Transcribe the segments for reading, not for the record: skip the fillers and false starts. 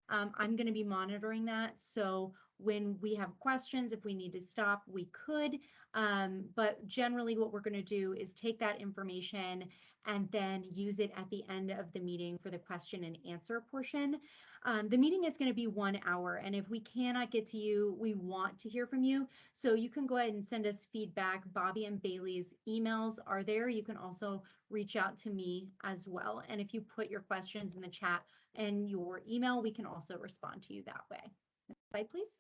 I'm going to be monitoring that. So when we have questions, if we need to stop, we could. But generally what we're going to do is take that information and then use it at the end of the meeting for the question and answer portion. The meeting is going to be 1 hour, and if we cannot get to you, we want to hear from you. So you can go ahead and send us feedback. Bobby and Bailey's emails are there. You can also reach out to me as well. And if you put your questions in the chat and your email, we can also respond to you that way. Next slide, please.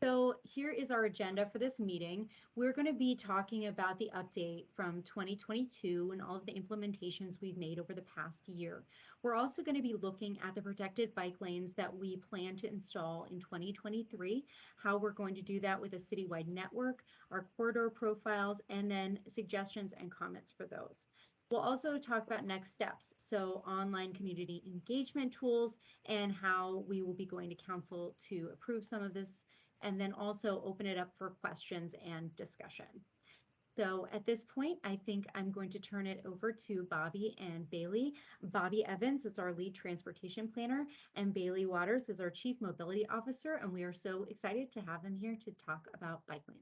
So here is our agenda for this meeting. We're going to be talking about the update from 2022 and all of the implementations we've made over the past year. We're also going to be looking at the protected bike lanes that we plan to install in 2023, how we're going to do that with a citywide network, our corridor profiles, and then suggestions and comments for those. We'll also talk about next steps, so online community engagement tools and how we will be going to council to approve some of this, and then also open it up for questions and discussion. So at this point, I think I'm going to turn it over to Bobby and Bailey. Bobby Evans is our lead transportation planner, and Bailey Waters is our chief mobility officer, and we are so excited to have them here to talk about bike lanes.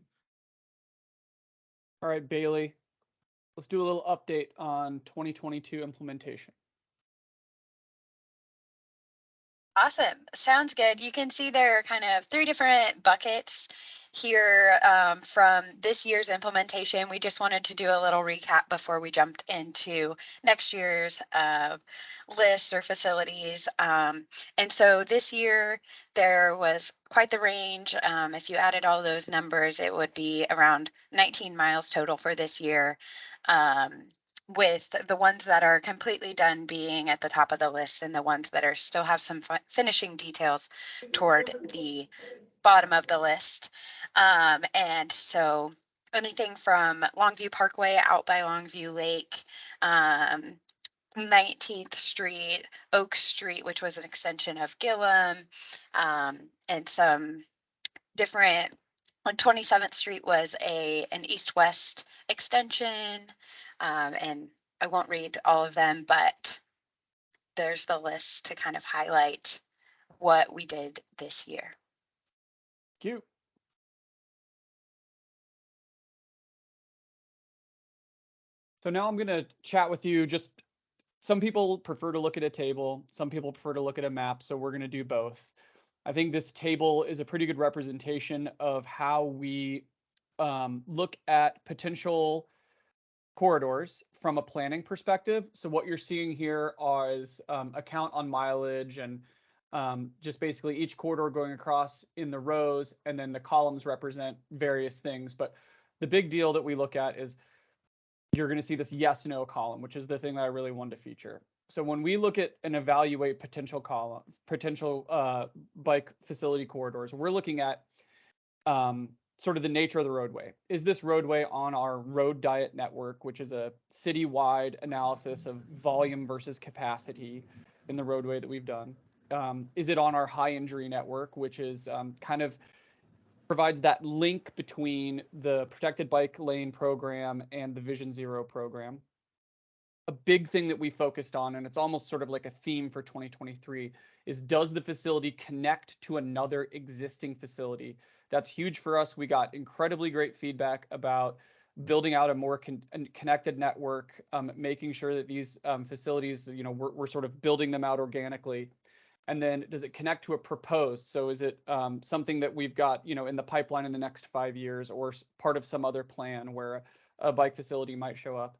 All right, Bailey, let's do a little update on 2022 implementation. Awesome. Sounds good. You can see there are kind of 3 different buckets here from this year's implementation. We just wanted to do a little recap before we jumped into next year's list or facilities. And so this year there was quite the range. If you added all those numbers, it would be around 19 miles total for this year. With the ones that are completely done being at the top of the list and the ones that are still have some finishing details toward the bottom of the list. And so anything from Longview Parkway out by Longview Lake, 19th Street, Oak Street, which was an extension of Gillum, and some different, 27th Street was an east-west extension, and I won't read all of them, but there's the list to kind of highlight what we did this year. Cute. So now I'm going to chat with you. Just some people prefer to look at a table. Some people prefer to look at a map. So we're going to do both. I think this table is a pretty good representation of how we look at potential corridors from a planning perspective. So what you're seeing here is a count on mileage and just basically each corridor going across in the rows, and then the columns represent various things. But the big deal that we look at is you're going to see this yes, no column, which is the thing that I really wanted to feature. So when we look at and evaluate potential bike facility corridors, we're looking at sort of the nature of the roadway. Is this roadway on our road diet network, which is a citywide analysis of volume versus capacity in the roadway that we've done? Is it on our high injury network, which is kind of provides that link between the protected bike lane program and the Vision Zero program? A big thing that we focused on, and it's almost sort of like a theme for 2023, is does the facility connect to another existing facility? That's huge for us. We got incredibly great feedback about building out a more connected network, making sure that these facilities, we're sort of building them out organically. And then does it connect to a proposed? So is it something that we've got, in the pipeline in the next 5 years, or part of some other plan where a bike facility might show up?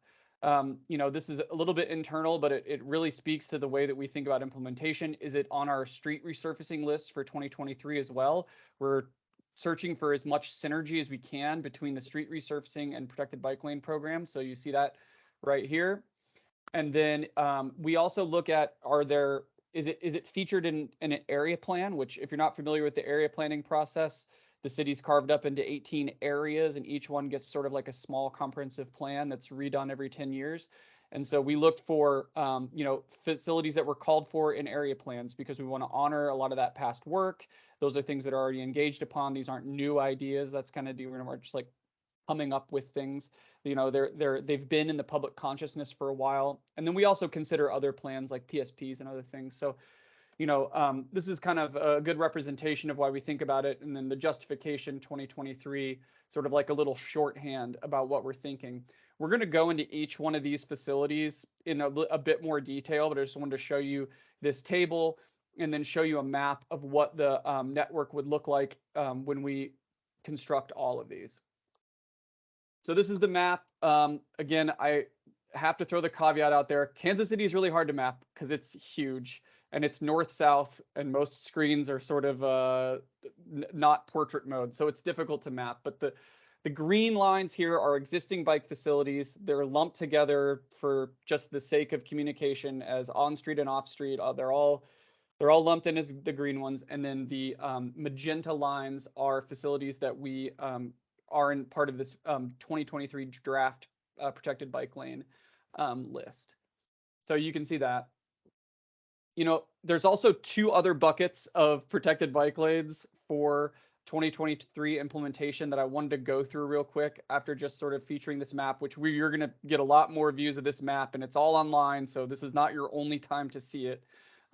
This is a little bit internal, but it really speaks to the way that we think about implementation. Is it on our street resurfacing list for 2023 as well? We're searching for as much synergy as we can between the street resurfacing and protected bike lane program. So you see that right here. And then we also look at, is it featured in an area plan, which if you're not familiar with the area planning process, the city's carved up into 18 areas, and each one gets sort of like a small comprehensive plan that's redone every 10 years. And so we looked for, facilities that were called for in area plans because we want to honor a lot of that past work. Those are things that are already engaged upon. These aren't new ideas. That's kind of we're just like coming up with things. they've been in the public consciousness for a while. And then we also consider other plans like PSPs and other things. So this is kind of a good representation of why we think about it. And then the justification 2023, sort of like a little shorthand about what we're thinking. We're going to go into each one of these facilities in a bit more detail, but I just wanted to show you this table and then show you a map of what the network would look like when we construct all of these. So this is the map. Again, I have to throw the caveat out there. Kansas City is really hard to map because it's huge and it's north-south, and most screens are sort of not portrait mode, so it's difficult to map. But the green lines here are existing bike facilities. They're lumped together for just the sake of communication as on-street and off-street. They're all lumped in as the green ones, and then the magenta lines are facilities that we are in part of this 2023 draft protected bike lane list. So you can see that. There's also 2 other buckets of protected bike lanes for 2023 implementation that I wanted to go through real quick after just sort of featuring this map, which you're going to get a lot more views of this map, and it's all online, so this is not your only time to see it.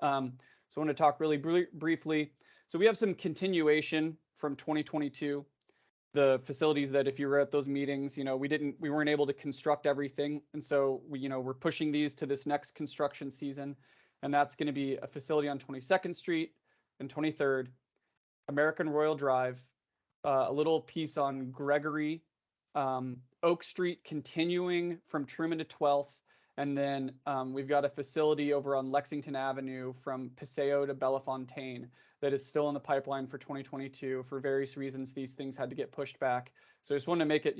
So I want to talk really briefly. So we have some continuation from 2022. The facilities that, if you were at those meetings, we weren't able to construct everything, and so we're pushing these to this next construction season. And that's going to be a facility on 22nd Street and 23rd, American Royal Drive, a little piece on Gregory, Oak Street continuing from Truman to 12th, and then we've got a facility over on Lexington Avenue from Paseo to Bellefontaine that is still in the pipeline for 2022. For various reasons, these things had to get pushed back. So I just wanted to make it,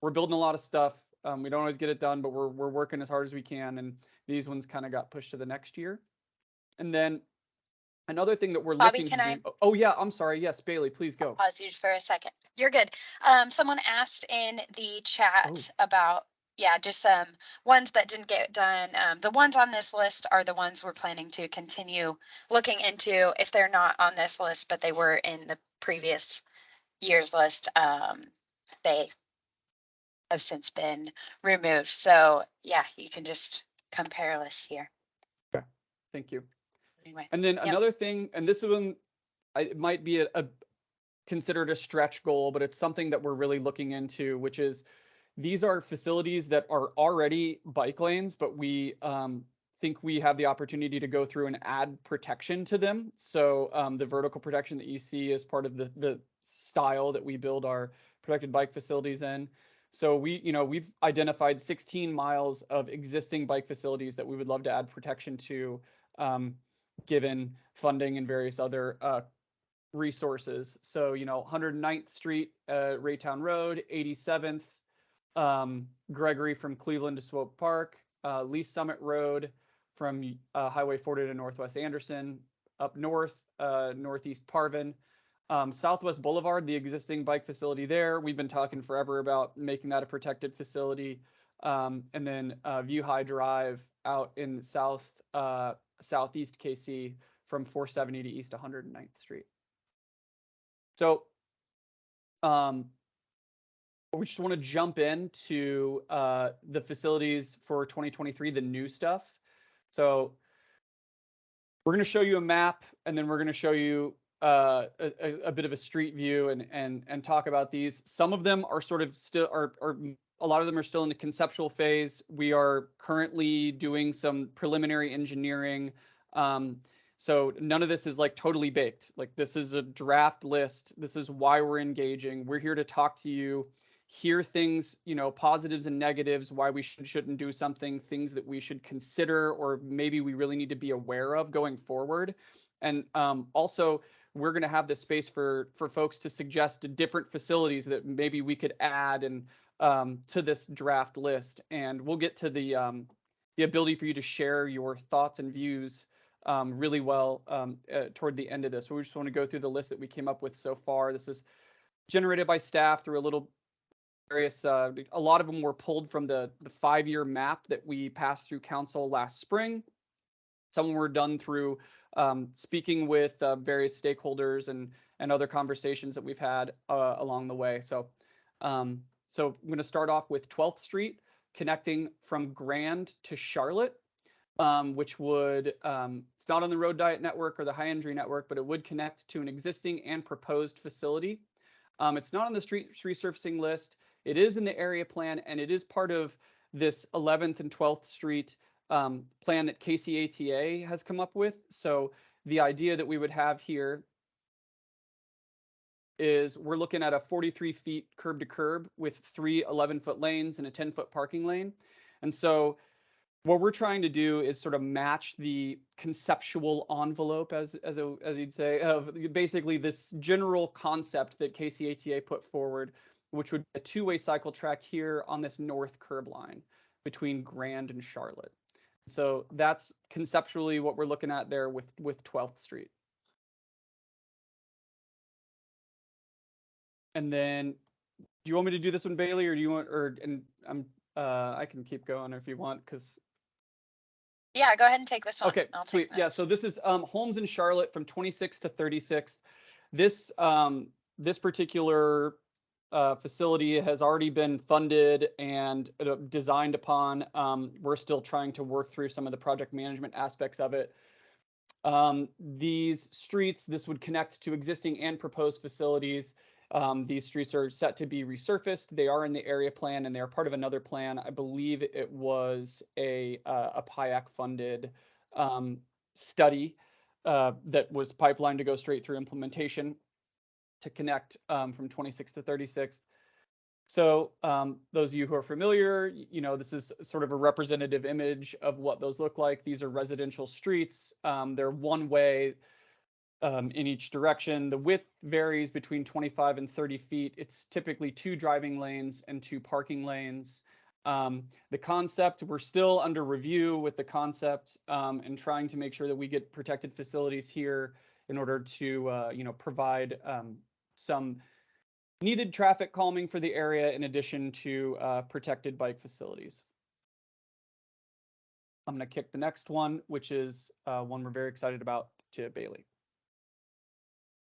we're building a lot of stuff. We don't always get it done, but we're working as hard as we can. And these ones kind of got pushed to the next year. And then another thing that we're Bobby, looking can to I? do. Oh yeah, I'm sorry. Yes, Bailey, please go. Pause you for a second. You're good. Someone asked in the chat about, just some ones that didn't get done. The ones on this list are the ones we're planning to continue looking into. If they're not on this list, but they were in the previous year's list, they have since been removed. So yeah, you can just compare lists here. Okay, thank you. Anyway. And then another thing, and this one, it might be a considered a stretch goal, but it's something that we're really looking into, which is these are facilities that are already bike lanes, but we think we have the opportunity to go through and add protection to them. So the vertical protection that you see is part of the style that we build our protected bike facilities in. So we've identified 16 miles of existing bike facilities that we would love to add protection to, given funding and various other resources. So 109th Street, Raytown Road, 87th, Gregory from Cleveland to Swope Park, Lee Summit Road from Highway 40 to Northwest Anderson, up north, Northeast Parvin, Southwest Boulevard, the existing bike facility there. We've been talking forever about making that a protected facility. And then View High Drive out in southeast KC from 470 to East 109th Street. So we just want to jump into the facilities for 2023, the new stuff. So we're going to show you a map, and then we're going to show you a bit of a street view and talk about these. Some of them are sort of still are a lot of them are still in the conceptual phase. We are currently doing some preliminary engineering. So none of this is like totally baked. Like, this is a draft list. This is why we're engaging. We're here to talk to you, hear things, positives and negatives, why we shouldn't do something, things that we should consider, or maybe we really need to be aware of going forward. And also, we're going to have this space for folks to suggest different facilities that maybe we could add and to this draft list. And we'll get to the ability for you to share your thoughts and views really well toward the end of this. We just want to go through the list that we came up with so far. This is generated by staff through a little various, a lot of them were pulled from the 5-year map that we passed through council last spring. Some were done through speaking with various stakeholders and other conversations that we've had along the way. So So I'm going to start off with 12th Street, connecting from Grand to Charlotte, which would, it's not on the Road Diet Network or the High Injury Network, but it would connect to an existing and proposed facility. It's not on the street resurfacing list. It is in the area plan, and it is part of this 11th and 12th Street plan that KCATA has come up with. So the idea that we would have here is we're looking at a 43 feet curb to curb with 3 11-foot lanes and a 10-foot parking lane. And so what we're trying to do is sort of match the conceptual envelope, as you'd say, of basically this general concept that KCATA put forward, which would be a two-way cycle track here on this north curb line between Grand and Charlotte. So that's conceptually what we're looking at there with 12th Street. And then, do you want me to do this one, Bailey, or do you want, or and I can keep going if you want, because Yeah, go ahead and take this one. okay, I'll sweet. take Yeah, notes. so this is homes in Charlotte from 26th to 36th. This this particular facility has already been funded and designed upon. We're still trying to work through some of the project management aspects of it. These streets, this would connect to existing and proposed facilities. These streets are set to be resurfaced. They are in the area plan, and they are part of another plan. I believe it was a PIAC funded study that was pipelined to go straight through implementation to connect from 26th to 36th. So those of you who are familiar, you know, this is sort of a representative image of what those look like. These are residential streets. They're one way in each direction. The width varies between 25 and 30 feet. It's typically 2 driving lanes and 2 parking lanes. The concept, we're still under review with the concept and trying to make sure that we get protected facilities here in order to, you know, provide some needed traffic calming for the area in addition to protected bike facilities. I'm going to kick the next one, which is one we're very excited about, to Bailey.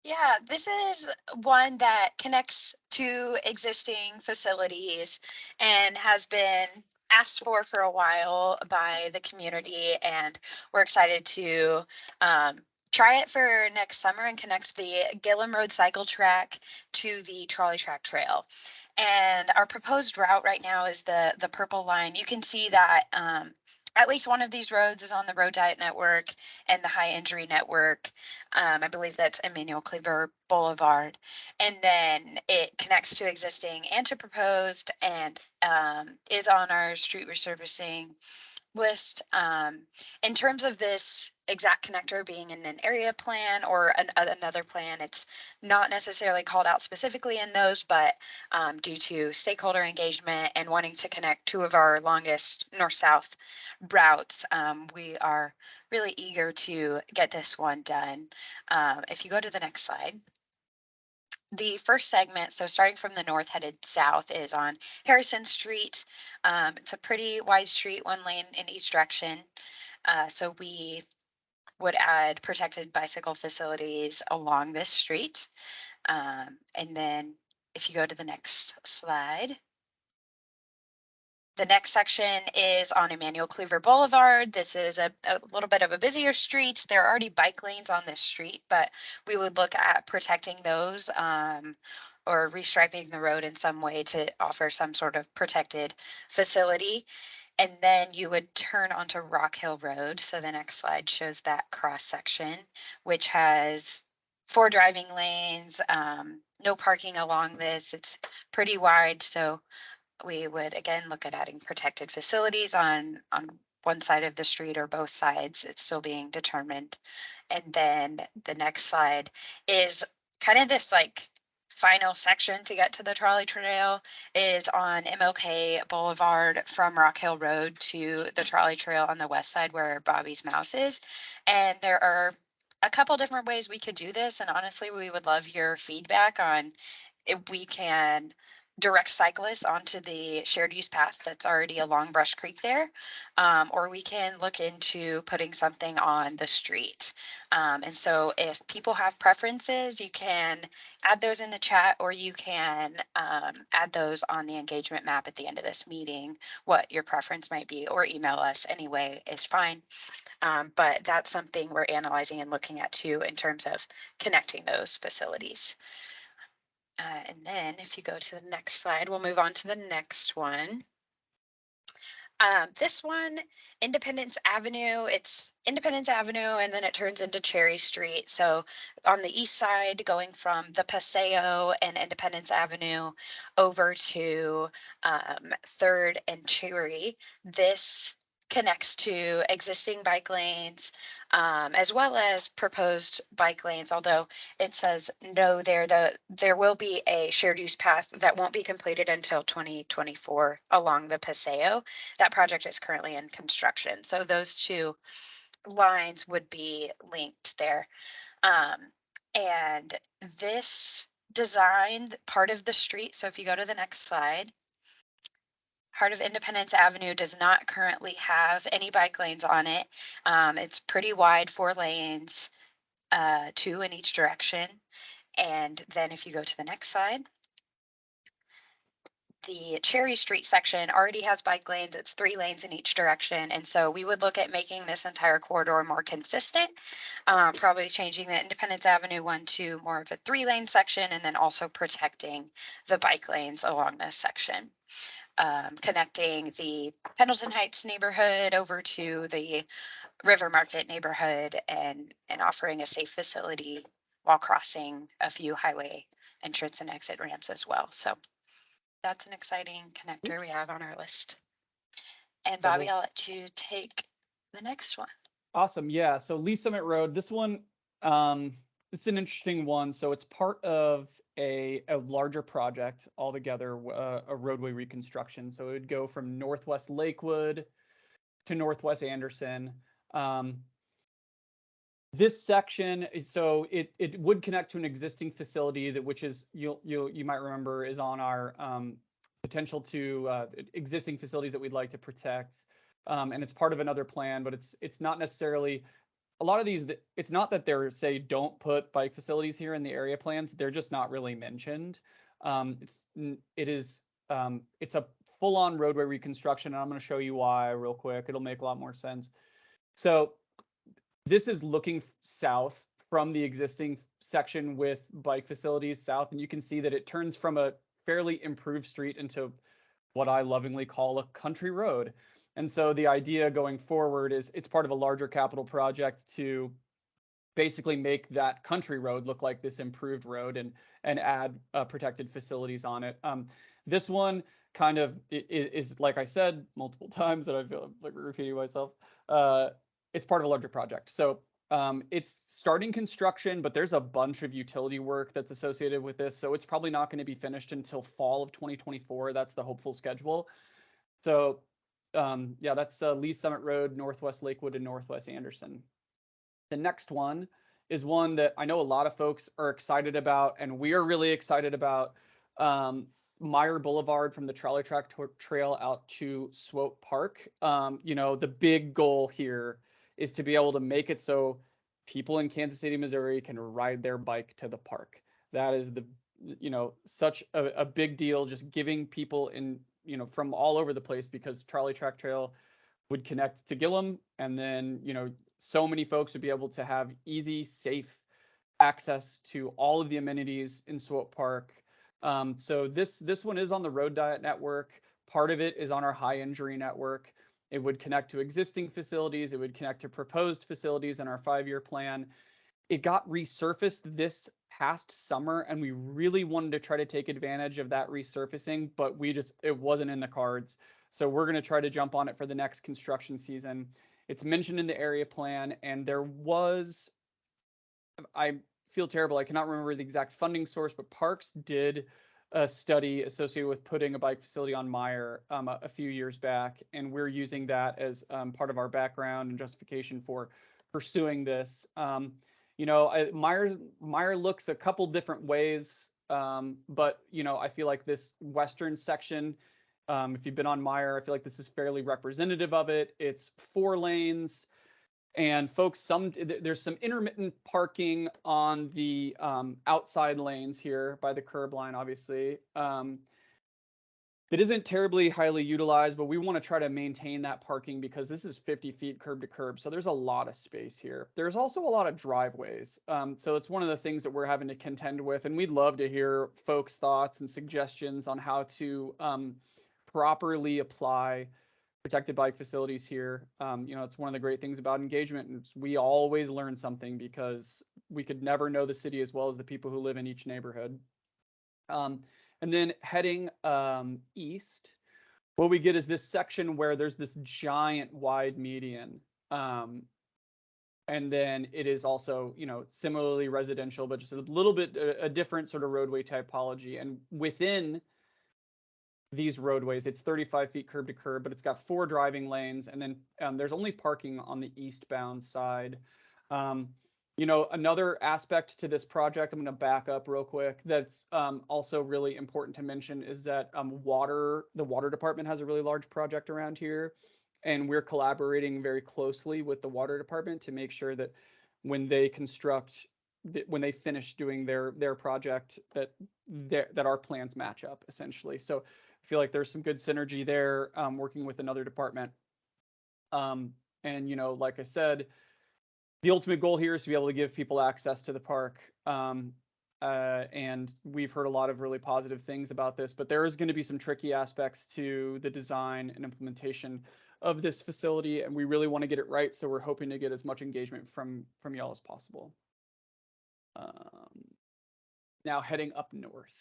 Yeah, this is one that connects to existing facilities and has been asked for a while by the community, and we're excited to try it for next summer and connect the Gillum Road cycle track to the trolley track trail. And our proposed route right now is the purple line. You can see that at least one of these roads is on the Road Diet Network and the High Injury Network. I believe that's Emmanuel Cleaver Boulevard. And then it connects to existing and to proposed, and is on our street resurfacing list. In terms of this exact connector being in an area plan or another plan, it's not necessarily called out specifically in those, but due to stakeholder engagement and wanting to connect 2 of our longest north-south routes, we are really eager to get this one done. If you go to the next slide. The first segment, so starting from the north headed south, is on Harrison Street. It's a pretty wide street, 1 lane in each direction. So we would add protected bicycle facilities along this street. And then if you go to the next slide. The next section is on Emmanuel Cleaver Boulevard. This is a little bit of a busier street. There are already bike lanes on this street, but we would look at protecting those or restriping the road in some way to offer some sort of protected facility. And then you would turn onto Rock Hill Road. So the next slide shows that cross section, which has 4 driving lanes, no parking along this. It's pretty wide, so we would again look at adding protected facilities on one side of the street or both sides. It's still being determined. And then the next slide is kind of this like final section to get to the trolley trail is on MLK Boulevard from Rock Hill Road to the trolley trail on the west side where Bobby's Mouse is. And there are a couple different ways we could do this. And honestly, we would love your feedback on if we can direct cyclists onto the shared use path that's already along Brush Creek there, or we can look into putting something on the street. And so if people have preferences, you can add those in the chat, or you can add those on the engagement map at the end of this meeting, what your preference might be, or email us anyway is fine. But that's something we're analyzing and looking at too in terms of connecting those facilities. And then if you go to the next slide, we'll move on to the next one. This one, Independence Avenue, it's Independence Avenue and then it turns into Cherry Street. So on the east side, going from the Paseo and Independence Avenue over to 3rd and Cherry, this connects to existing bike lanes as well as proposed bike lanes, although it says no there. There will be a shared use path that won't be completed until 2024 along the Paseo. That project is currently in construction. So those two lines would be linked there. And this designed part of the street, so if you go to the next slide, part of Independence Avenue does not currently have any bike lanes on it. It's pretty wide, 4 lanes, 2 in each direction. And then if you go to the next slide, the Cherry Street section already has bike lanes. It's 3 lanes in each direction. And so we would look at making this entire corridor more consistent, probably changing the Independence Avenue one to more of a 3-lane section, and then also protecting the bike lanes along this section. Connecting the Pendleton Heights neighborhood over to the River Market neighborhood and offering a safe facility while crossing a few highway entrance and exit ramps as well. So that's an exciting connector we have on our list. And Bobby, I'll let you take the next one. Awesome. Yeah. So Lee Summit Road, this one, it's an interesting one. So it's part of a larger project altogether, a roadway reconstruction. So it would go from Northwest Lakewood to Northwest Anderson. This section, so it would connect to an existing facility that, which is you might remember, is on our potential to existing facilities that we'd like to protect, and it's part of another plan. But it's not necessarily a lot of these. It's not that they're say don't put bike facilities here in the area plans. They're just not really mentioned. It's a full-on roadway reconstruction, and I'm going to show you why real quick. It'll make a lot more sense. So this is looking south from the existing section with bike facilities south, and you can see that it turns from a fairly improved street into what I lovingly call a country road. And so the idea going forward is it's part of a larger capital project to basically make that country road look like this improved road and add protected facilities on it. This one kind of is, like I said multiple times, and I feel like repeating myself, it's part of a larger project. So it's starting construction, but there's a bunch of utility work that's associated with this. So it's probably not going to be finished until fall of 2024. That's the hopeful schedule. So yeah, that's Lee Summit Road, Northwest Lakewood, and Northwest Anderson. The next one is one that I know a lot of folks are excited about, and we are really excited about. Meyer Boulevard from the trolley track trail out to Swope Park. The big goal here is to be able to make it so people in Kansas City, Missouri can ride their bike to the park. That is such a big deal, just giving people from all over the place, because trolley track trail would connect to Gillum, and then so many folks would be able to have easy, safe access to all of the amenities in Swope Park. So this one is on the Road Diet Network. Part of it is on our high injury network. It would connect to existing facilities. It would connect to proposed facilities in our 5-year plan. It got resurfaced this past summer, and we really wanted to try to take advantage of that resurfacing, but it wasn't in the cards. So we're going to try to jump on it for the next construction season. It's mentioned in the area plan, and I feel terrible, I cannot remember the exact funding source, but Parks did a study associated with putting a bike facility on Meyer a few years back, and we're using that as part of our background and justification for pursuing this. Meyer looks a couple different ways But, you know, I feel like this western section, if you've been on Meyer, I feel like this is fairly representative of it. It's 4 lanes. And folks, there's some intermittent parking on the outside lanes here by the curb line, obviously. It isn't terribly highly utilized, but we want to try to maintain that parking because this is 50 feet curb to curb. So there's a lot of space here. There's also a lot of driveways. So it's one of the things that we're having to contend with. And we'd love to hear folks' thoughts and suggestions on how to properly apply protected bike facilities here. You know, it's one of the great things about engagement. And we always learn something because we could never know the city as well as the people who live in each neighborhood. And then heading east, what we get is this section where there's this giant wide median. And then it is also, you know, similarly residential, but just a little bit a different sort of roadway typology. And within these roadways, it's 35 feet curb to curb, but it's got 4 driving lanes. And then there's only parking on the eastbound side. You know, another aspect to this project, I'm going to back up real quick, that's also really important to mention is that the water department has a really large project around here. And we're collaborating very closely with the water department to make sure that when they construct, when they finish doing their project, that our plans match up, essentially. So I feel like there's some good synergy there, working with another department. And, you know, like I said, the ultimate goal here is to be able to give people access to the park. And we've heard a lot of really positive things about this, but there is going to be some tricky aspects to the design and implementation of this facility, and we really want to get it right. So we're hoping to get as much engagement from y'all as possible. Now heading up north.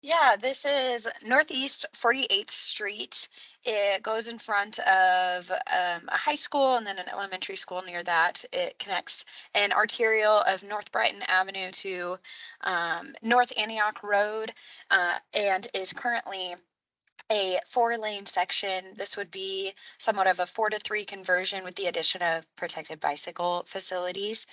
Yeah, this is Northeast 48th Street. It goes in front of a high school and then an elementary school near that. It connects an arterial of North Brighton Avenue to North Antioch Road, and is currently a 4-lane section. This would be somewhat of a 4-to-3 conversion with the addition of protected bicycle facilities.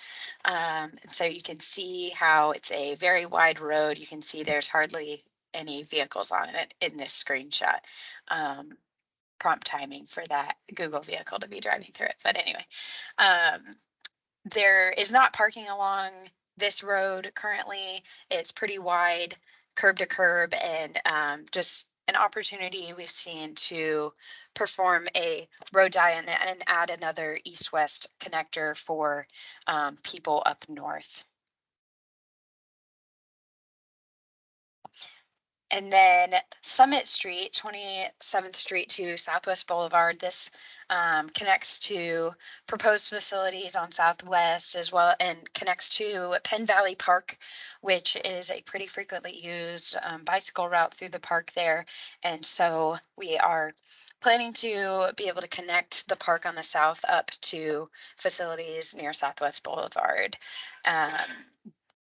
So you can see how it's a very wide road. You can see there's hardly any vehicles on it in this screenshot. Prompt timing for that Google vehicle to be driving through it. But anyway, there is not parking along this road currently. It's pretty wide, curb to curb, and just an opportunity we've seen to perform a road diet and add another east-west connector for people up north. And then Summit Street, 27th Street to Southwest Boulevard. This connects to proposed facilities on Southwest as well, and connects to Penn Valley Park, which is a pretty frequently used bicycle route through the park there. And so we are planning to be able to connect the park on the south up to facilities near Southwest Boulevard.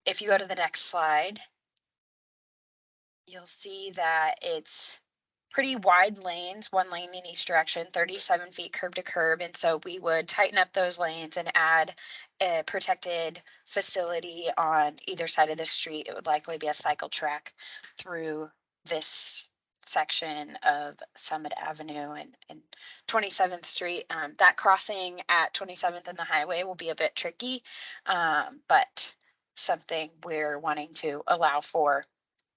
If you go to the next slide, you'll see that it's pretty wide lanes, 1 lane in each direction, 37 feet curb to curb. And so we would tighten up those lanes and add a protected facility on either side of the street. It would likely be a cycle track through this section of Summit Avenue and 27th Street. That crossing at 27th and the highway will be a bit tricky, but something we're wanting to allow for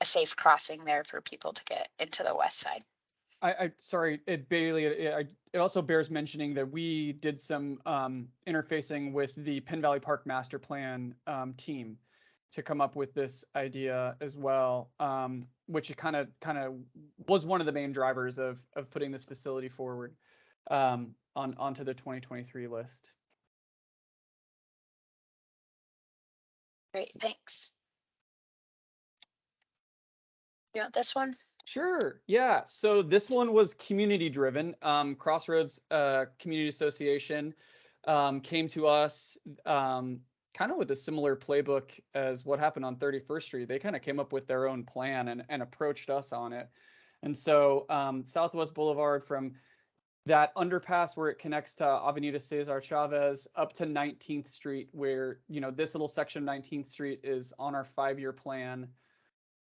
a safe crossing there for people to get into the west side. Sorry, it also bears mentioning that we did some interfacing with the Penn Valley Park Master Plan team to come up with this idea as well, which kind of was one of the main drivers of putting this facility forward onto the 2023 list. Great, thanks. You want this one? Sure. Yeah. So this one was community driven. Crossroads Community Association came to us kind of with a similar playbook as what happened on 31st Street. They kind of came up with their own plan and approached us on it. And so Southwest Boulevard from that underpass where it connects to Avenida Cesar Chavez up to 19th Street, where, you know, this little section of 19th Street is on our 5-year plan.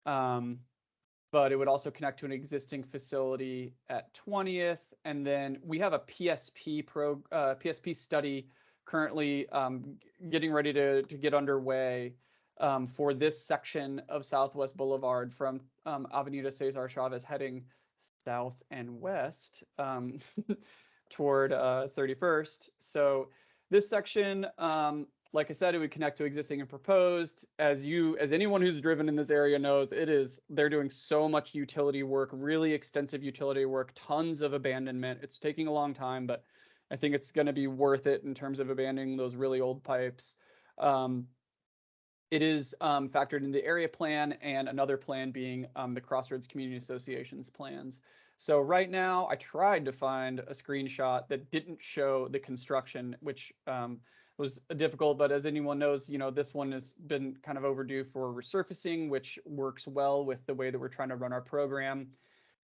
But it would also connect to an existing facility at 20th. And then we have a PSP study currently getting ready to get underway for this section of Southwest Boulevard from Avenida Cesar Chavez heading south and west toward 31st. So this section, like I said, it would connect to existing and proposed. As anyone who's driven in this area knows, they're doing so much utility work, really extensive utility work, tons of abandonment. It's taking a long time, but I think it's going to be worth it in terms of abandoning those really old pipes. It is factored in the area plan, and another plan being the Crossroads Community Association's plans. So right now, I tried to find a screenshot that didn't show the construction, which was difficult. But as anyone knows, you know, this one has been kind of overdue for resurfacing, which works well with the way that we're trying to run our program.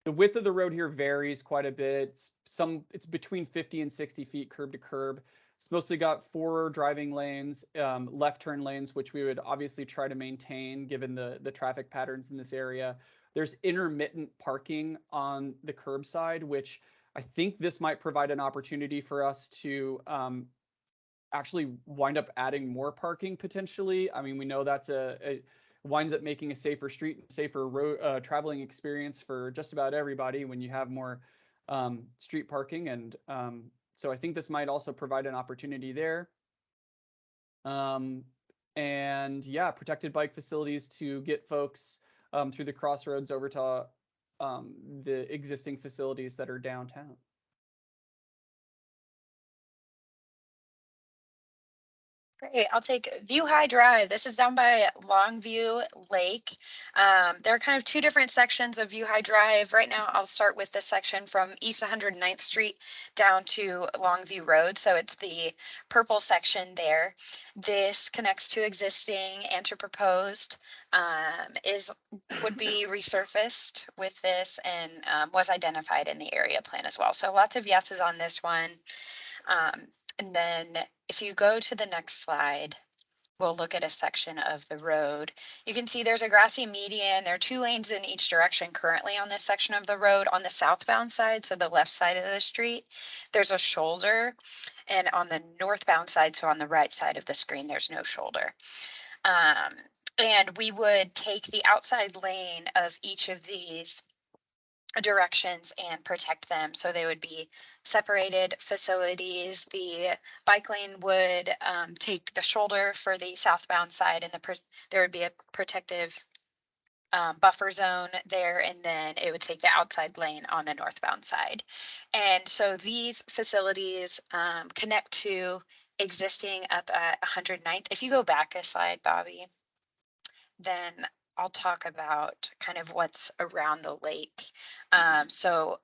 The width of the road here varies quite a bit. It's between 50 and 60 feet curb to curb. It's mostly got 4 driving lanes, left turn lanes, which we would obviously try to maintain given the traffic patterns in this area. There's intermittent parking on the curbside, which I think this might provide an opportunity for us to actually wind up adding more parking potentially. I mean, we know that's winds up making a safer street and safer road traveling experience for just about everybody when you have more street parking. And so I think this might also provide an opportunity there. And yeah, protected bike facilities to get folks through the crossroads over to the existing facilities that are downtown. Great. I'll take View High Drive. This is down by Longview Lake. There are kind of 2 different sections of View High Drive. Right now, I'll start with the section from East 109th Street down to Longview Road. So it's the purple section there. This connects to existing and to proposed. Would be resurfaced with this and was identified in the area plan as well. So lots of yeses on this one. And then if you go to the next slide, we'll look at a section of the road. You can see there's a grassy median. There are 2 lanes in each direction currently on this section of the road. On the southbound side, so the left side of the street, there's a shoulder. And on the northbound side, so on the right side of the screen, there's no shoulder. And we would take the outside lane of each of these directions and protect them. So they would be separated facilities. The bike lane would take the shoulder for the southbound side, and there would be a protective buffer zone there, and then it would take the outside lane on the northbound side. And so these facilities connect to existing up at 109th. If you go back a slide, Bobby, then I'll talk about kind of what's around the lake. So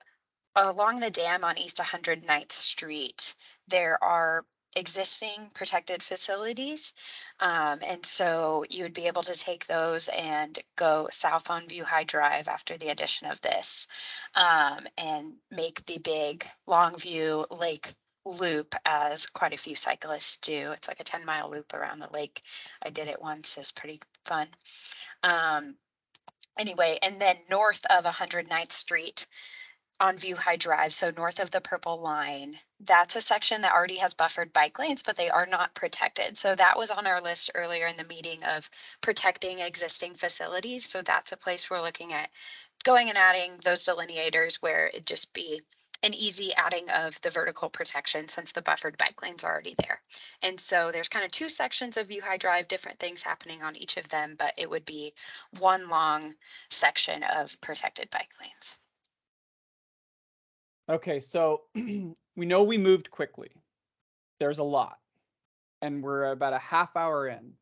along the dam on East 109th Street, there are existing protected facilities. And so you would be able to take those and go south on View High Drive after the addition of this and make the big Longview Lake loop, as quite a few cyclists do. It's like a 10-mile loop around the lake. I did it once. It was pretty fun. Anyway, and then north of 109th Street on View High Drive, so north of the purple line, that's a section that already has buffered bike lanes, but they are not protected. So that was on our list earlier in the meeting of protecting existing facilities. So that's a place we're looking at going and adding those delineators where it'd just be an easy adding of the vertical protection since the buffered bike lane's already there. And so there's kind of 2 sections of View High Drive, different things happening on each of them, but it would be one long section of protected bike lanes. Okay, so we know we moved quickly. There's a lot, and we're about a half hour in.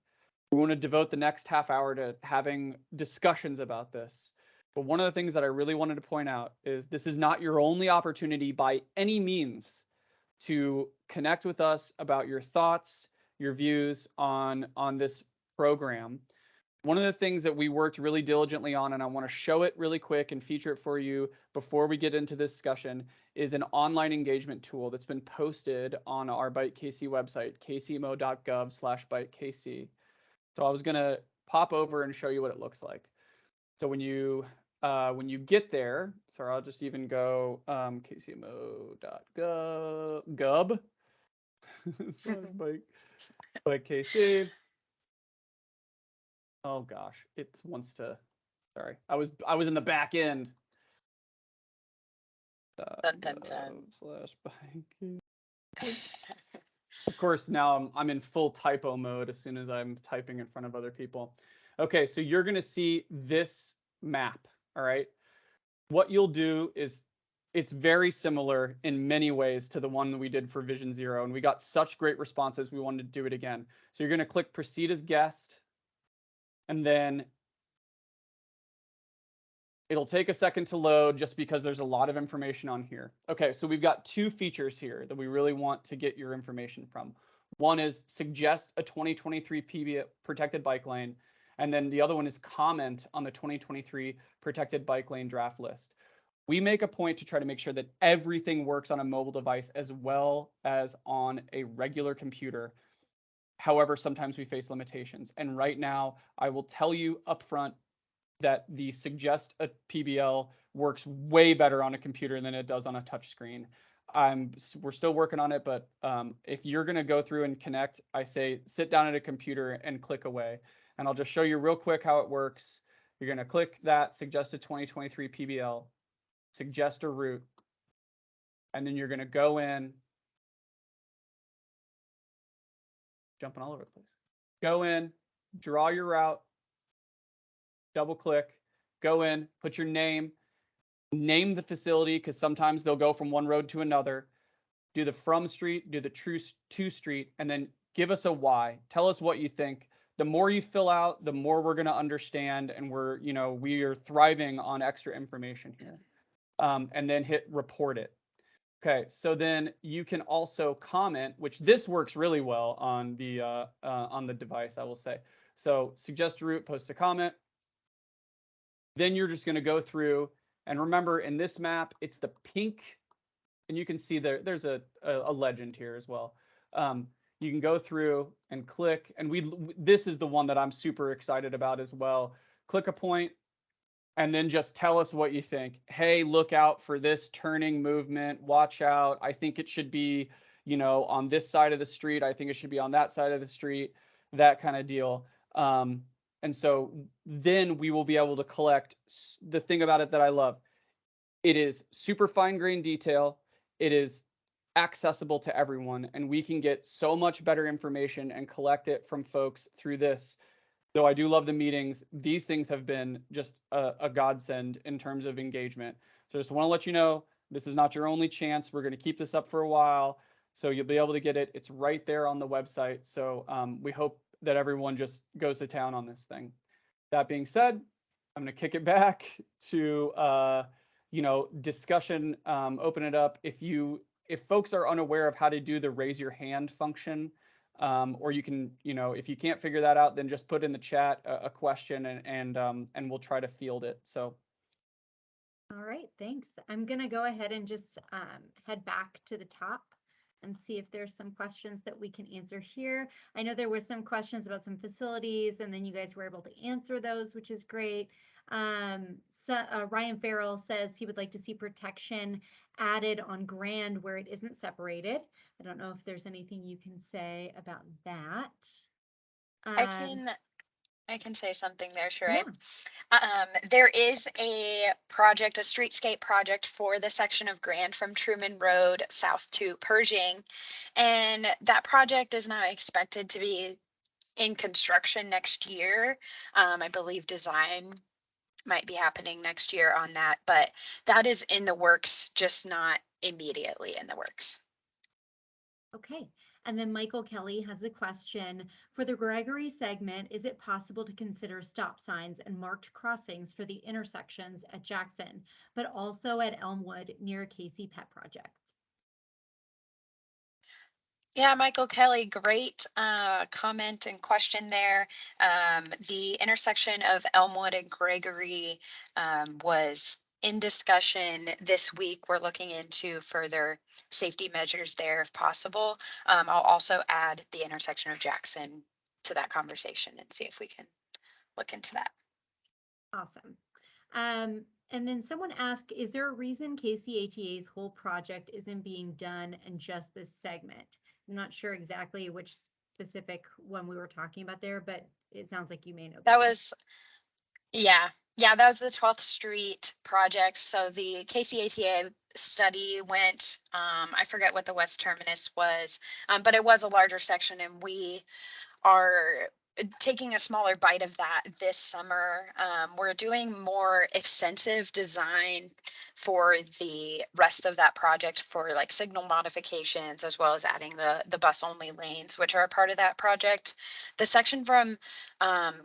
We want to devote the next half hour to having discussions about this. But one of the things that I really wanted to point out is this is not your only opportunity by any means to connect with us about your thoughts, your views on this program. One of the things that we worked really diligently on, and I want to show it really quick and feature it for you before we get into this discussion, is an online engagement tool that's been posted on our Bike KC website, kcmo.gov/BikeKC. So I was going to pop over and show you what it looks like. So when you get there, sorry, I'll just even go kcmo.gov /bike KC. Oh gosh, it wants to. Sorry, I was in the back end. Dun, dun, dun. /bike. Of course, now I'm in full typo mode as soon as I'm typing in front of other people. Okay, so you're going to see this map, all right? What you'll do is it's very similar in many ways to the one that we did for Vision Zero, and we got such great responses, we wanted to do it again. So you're going to click Proceed as Guest, and then it'll take a second to load just because there's a lot of information on here. Okay, so we've got two features here that we really want to get your information from. One is suggest a 2023 PB protected bike lane, and then the other one is comment on the 2023 protected bike lane draft list. We make a point to try to make sure that everything works on a mobile device as well as on a regular computer. However, sometimes we face limitations. And right now, I will tell you upfront that the suggest a PBL works way better on a computer than it does on a touch screen. We're still working on it, but if you're going to go through and connect, I say sit down at a computer and click away. And I'll just show you real quick how it works. You're going to click that suggested 2023 PBL, suggest a route, and then you're going to go in, jumping all over the place. Go in, draw your route, double click, go in, put your name, name the facility because sometimes they'll go from one road to another, do the from street, do the to street, and then give us a why. Tell us what you think. The more you fill out, the more we're going to understand, and we are thriving on extra information here. And then hit report it. Okay, so then you can also comment, which this works really well on the device, I will say. So suggest a route, post a comment. Then you're just going to go through, and remember in this map, it's the pink, and you can see there's a legend here as well. You can go through and click, and this is the one that I'm super excited about as well. Click a point, and then just tell us what you think. Hey, look out for this turning movement. Watch out. I think it should be, on this side of the street. I think it should be on that side of the street, that kind of deal. And so then we will be able to collect the thing about it that I love. It is super fine grained detail. It is accessible to everyone, and we can get so much better information and collect it from folks through this. Though I do love the meetings, these things have been just a godsend in terms of engagement. So just want to let you know, this is not your only chance. We're going to keep this up for a while, so you'll be able to get it. It's right there on the website. So we hope that everyone just goes to town on this thing. That being said, I'm going to kick it back to discussion. Open it up. If folks are unaware of how to do the raise your hand function, or you can, if you can't figure that out, then just put in the chat a question and we'll try to field it. So. All right, thanks. I'm gonna go ahead and just head back to the top and see if there's some questions that we can answer here. I know there were some questions about some facilities, and then you guys were able to answer those, which is great. Ryan Farrell says he would like to see protection added on Grand where it isn't separated. I don't know if there's anything you can say about that. I can say something there, sure. Yeah. There is a project, a streetscape project for the section of Grand from Truman Road south to Pershing. And that project is not expected to be in construction next year. I believe design might be happening next year on that, but that is in the works, just not immediately in the works. Okay. And then Michael Kelly has a question. For the Gregory segment, is it possible to consider stop signs and marked crossings for the intersections at Jackson, but also at Elmwood near KC Pet Project? Yeah, Michael Kelly, great comment and question there. The intersection of Elmwood and Gregory was in discussion this week. We're looking into further safety measures there if possible. I'll also add the intersection of Jackson to that conversation and see if we can look into that. Awesome. And then someone asked, is there a reason KCATA's whole project isn't being done in just this segment? I'm not sure exactly which specific one we were talking about there, but it sounds like you may know. That was, yeah, that was the 12th Street project. So the KCATA study went, I forget what the west terminus was, but it was a larger section, and we are taking a smaller bite of that this summer. We're doing more extensive design for the rest of that project for like signal modifications, as well as adding the bus only lanes, which are a part of that project. The section from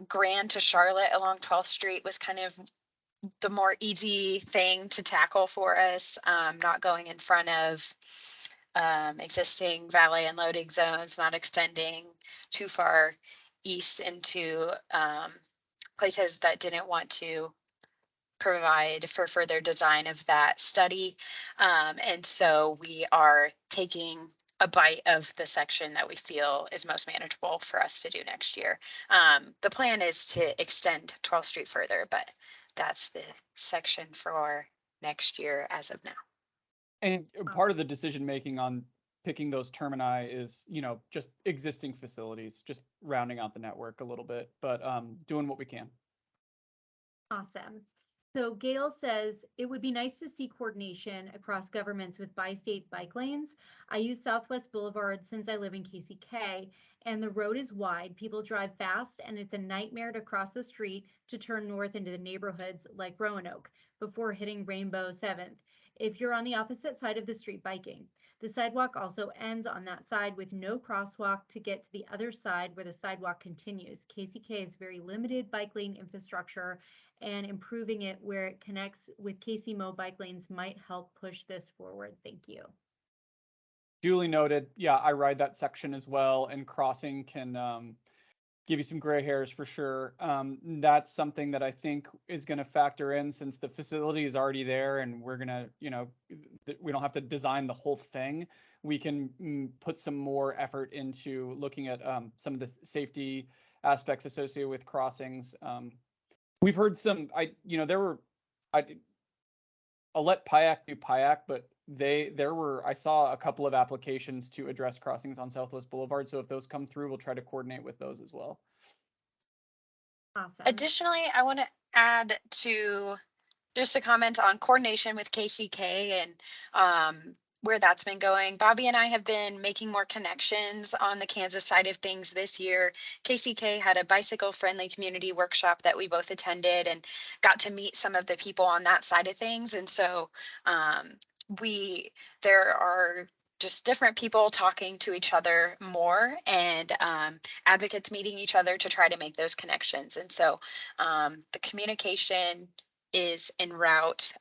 Grand to Charlotte along 12th Street was kind of the more easy thing to tackle for us, not going in front of existing valet and loading zones, not extending too far east into places that didn't want to provide for further design of that study. And so we are taking a bite of the section that we feel is most manageable for us to do next year. The plan is to extend 12th Street further, but that's the section for next year as of now. And part of the decision making on picking those termini is, just existing facilities, just rounding out the network a little bit, but doing what we can. Awesome. So Gail says, it would be nice to see coordination across governments with bi-state bike lanes. I use Southwest Boulevard since I live in KCK, and the road is wide. People drive fast, and it's a nightmare to cross the street to turn north into the neighborhoods like Roanoke before hitting Rainbow 7th if you're on the opposite side of the street biking. The sidewalk also ends on that side with no crosswalk to get to the other side where the sidewalk continues. KCK has very limited bike lane infrastructure, and improving it where it connects with KCMO bike lanes might help push this forward. Thank you. Duly noted. Yeah, I ride that section as well, and crossing can give you some gray hairs for sure. That's something that I think is going to factor in, since the facility is already there and we're going to, we don't have to design the whole thing. We can put some more effort into looking at some of the safety aspects associated with crossings. We've heard some, I'll let PIAC do PIAC, but I saw a couple of applications to address crossings on Southwest Boulevard. So if those come through, we'll try to coordinate with those as well. Awesome. Additionally, I want to add to just a comment on coordination with KCK and where that's been going. Bobby and I have been making more connections on the Kansas side of things this year. KCK had a bicycle friendly community workshop that we both attended and got to meet some of the people on that side of things. And so there are just different people talking to each other more, and advocates meeting each other to try to make those connections. And so the communication is en route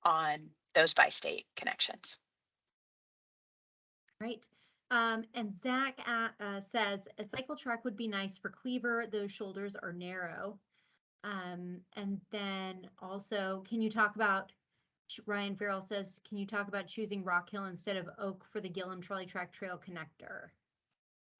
on those bi-state connections. Right. And Zach says a cycle track would be nice for Cleaver. Those shoulders are narrow. And then also, can you talk about, Ryan Farrell says, can you talk about choosing Rock Hill instead of Oak for the Gillum Trolley Track Trail connector?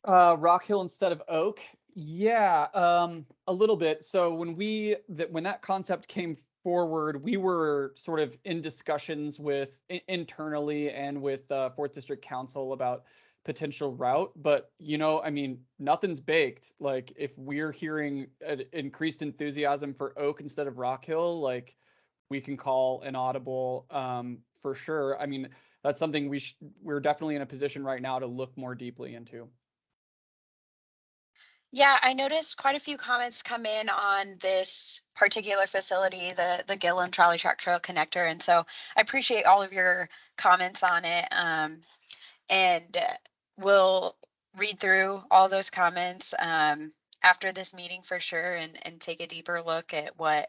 Rock Hill instead of Oak. Yeah, a little bit. So when that concept came forward, we were sort of in discussions with internally and with 4th District Council about potential route, but nothing's baked. Like, if we're hearing increased enthusiasm for Oak instead of Rock Hill, like, we can call an audible for sure. I mean, that's something we're definitely in a position right now to look more deeply into. Yeah, I noticed quite a few comments come in on this particular facility, the Gillum Trolley Track Trail connector. And so I appreciate all of your comments on it. And we'll read through all those comments after this meeting for sure, and take a deeper look at what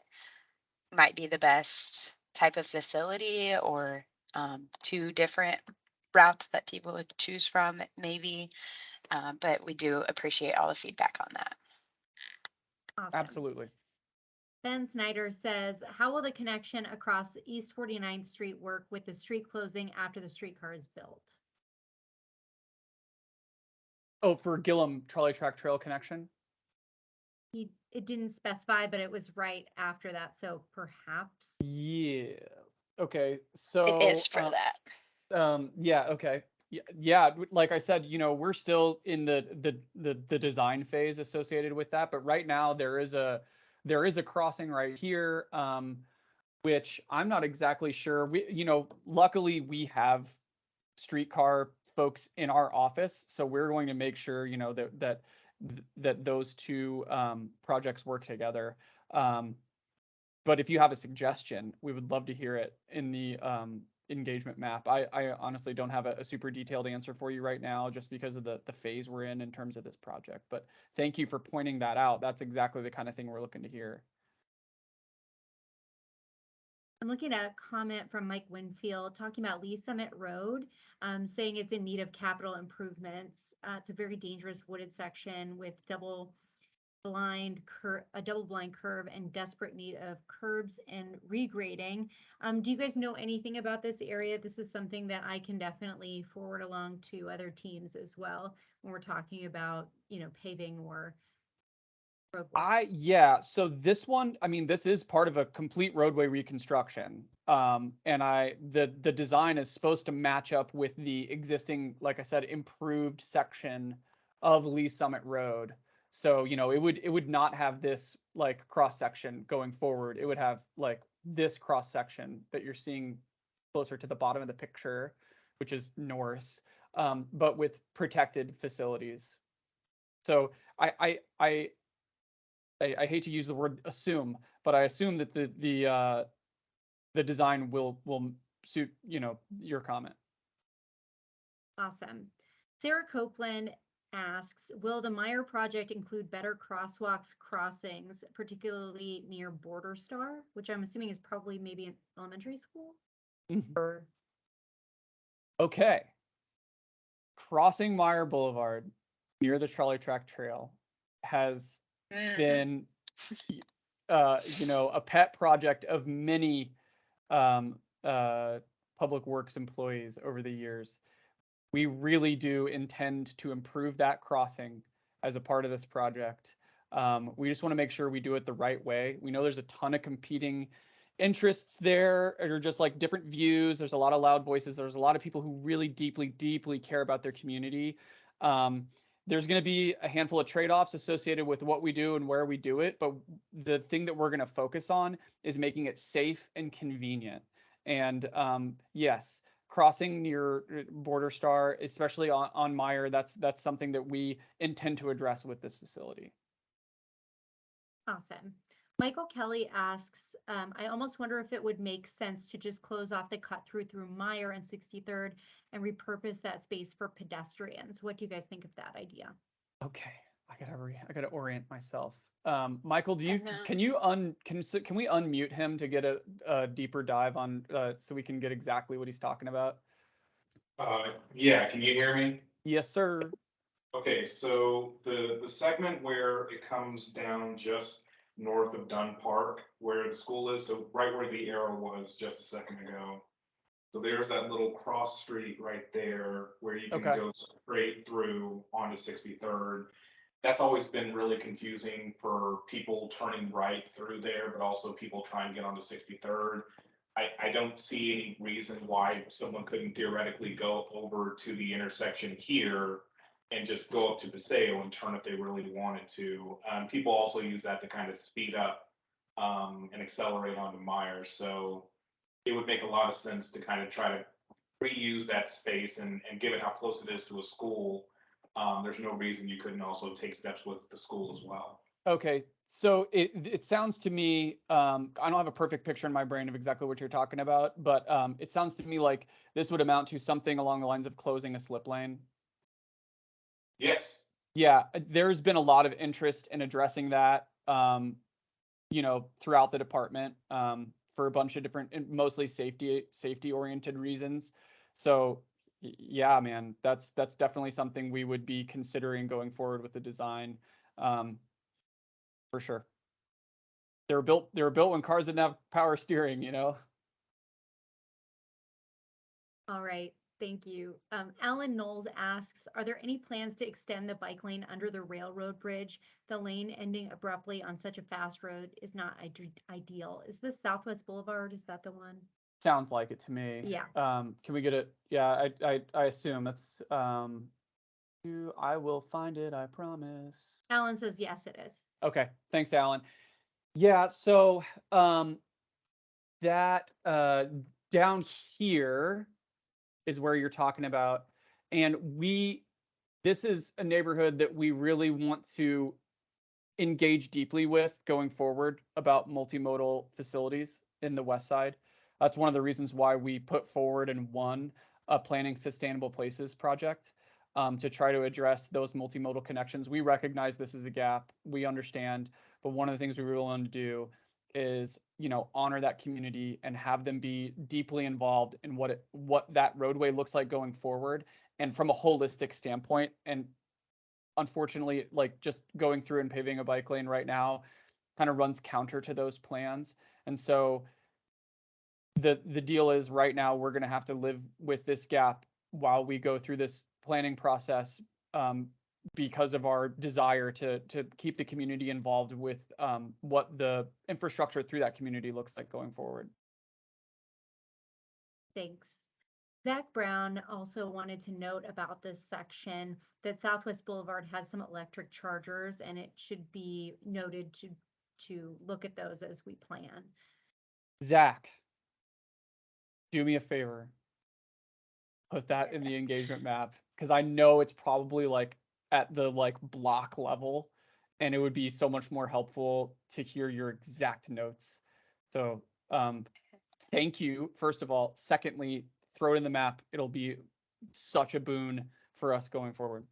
might be the best type of facility, or 2 different routes that people would choose from maybe. But we do appreciate all the feedback on that. Awesome. Absolutely. Ben Snyder says, how will the connection across East 49th Street work with the street closing after the streetcar is built? Oh, for Gillum trolley track trail connection? It didn't specify, but it was right after that, so perhaps. Yeah. Okay. It So is for that. yeah, okay. Yeah, like I said, we're still in the design phase associated with that, but right now there is a crossing right here, which I'm not exactly sure. Luckily we have streetcar folks in our office, so we're going to make sure, that those two projects work together. Um, but if you have a suggestion, we would love to hear it in the engagement map. I honestly don't have a super detailed answer for you right now, just because of the phase we're in terms of this project. But thank you for pointing that out. That's exactly the kind of thing we're looking to hear. I'm looking at a comment from Mike Winfield talking about Lee Summit Road, saying it's in need of capital improvements. It's a very dangerous wooded section with a double blind curve and desperate need of curbs and regrading. Do you guys know anything about this area? This is something that I can definitely forward along to other teams as well when we're talking about, paving or road work. Yeah, so this one, I mean, this is part of a complete roadway reconstruction. And the design is supposed to match up with the existing, like I said, improved section of Lee Summit Road. So, it would not have this like cross section going forward. It would have like this cross section that you're seeing closer to the bottom of the picture, which is north, but with protected facilities. So I hate to use the word assume, but I assume that the design will suit your comment. Awesome. Sarah Copeland asks, will the Meyer project include better crosswalks crossings, particularly near Border Star, which I'm assuming is probably maybe an elementary school? Or Okay, crossing Meyer Boulevard near the trolley track trail has been a pet project of many um, public works employees over the years. We really do intend to improve that crossing as a part of this project. We just want to make sure we do it the right way. We know there's a ton of competing interests there, or just like different views. There's a lot of loud voices. There's a lot of people who really deeply, deeply care about their community. There's going to be a handful of trade-offs associated with what we do and where we do it, but the thing that we're going to focus on is making it safe and convenient. And yes, crossing near Border Star, especially on Meyer, that's something that we intend to address with this facility. awesome. Michael Kelly asks, I almost wonder if it would make sense to just close off the cut through Meyer and 63rd and repurpose that space for pedestrians. What do you guys think of that idea? Okay, I gotta orient myself. Michael, I know. can we unmute him to get a deeper dive on so we can get exactly what he's talking about? Yeah, can you hear me? Yes, sir. Okay, so the segment where it comes down just north of Dunn Park, where the school is, so right where the arrow was just a second ago. So there's that little cross street right there where you can Okay. go straight through onto 63rd. That's always been really confusing for people turning right through there, but also people trying to get onto 63rd. I don't see any reason why someone couldn't theoretically go over to the intersection here and just go up to Paseo and turn if they really wanted to. People also use that to kind of speed up and accelerate onto Myers. So it would make a lot of sense to kind of try to reuse that space, and given how close it is to a school, there's no reason you couldn't also take steps with the school as well. Okay, so it sounds to me, I don't have a perfect picture in my brain of exactly what you're talking about, but it sounds to me like this would amount to something along the lines of closing a slip lane. Yes. Yeah, there's been a lot of interest in addressing that, throughout the department, for a bunch of different, and mostly safety oriented reasons. So yeah, man, that's definitely something we would be considering going forward with the design, for sure. They were built when cars didn't have power steering, you know? All right, thank you. Alan Knowles asks, are there any plans to extend the bike lane under the railroad bridge? The lane ending abruptly on such a fast road is not ideal. Is this Southwest Boulevard? Is that the one? Sounds like it to me. Yeah. Can we get it? Yeah, I assume that's I will find it, I promise. Alan says yes, it is. Okay, thanks, Alan. Yeah, so that down here is where you're talking about, and this is a neighborhood that we really want to engage deeply with going forward about multimodal facilities in the west side. That's one of the reasons why we put forward and won a Planning Sustainable Places project, to try to address those multimodal connections. We recognize this is a gap, we understand, but one of the things we really want to do is, honor that community and have them be deeply involved in what that roadway looks like going forward, and from a holistic standpoint. And unfortunately, like, just going through and paving a bike lane right now kind of runs counter to those plans. And so the deal is, right now we're going to have to live with this gap while we go through this planning process, because of our desire to keep the community involved with what the infrastructure through that community looks like going forward. Thanks. Zach Brown also wanted to note about this section that Southwest Boulevard has some electric chargers, and it should be noted to look at those as we plan. Zach, do me a favor. Put that in the engagement map, because I know it's probably like at the block level, and it would be so much more helpful to hear your exact notes. So thank you, first of all. Secondly, throw it in the map. It'll be such a boon for us going forward.